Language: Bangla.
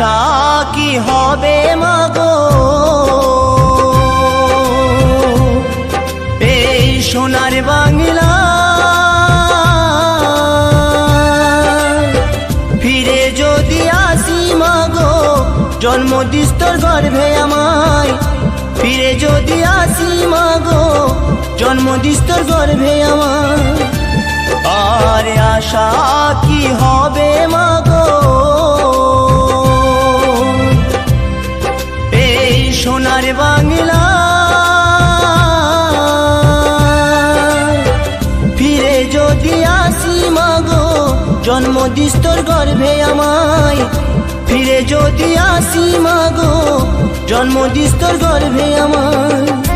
আশা কি হবে মাগো এই সোনার বাংলা ফিরে যদি আসি মাগো জন্ম দিস তোর গর্ভে আমায় ফিরে যদি আসি মাগো জন্ম দিস তোর গর্ভে আমায় আর আশা কি হবে মাগো এই সোনার বাংলা ফিরে যদি আসি মাগো জন্ম দিস তোর গর্ভে আমায় ফিরে যদি আসি মাগো জন্ম দিস তোর গর্ভে আমায়।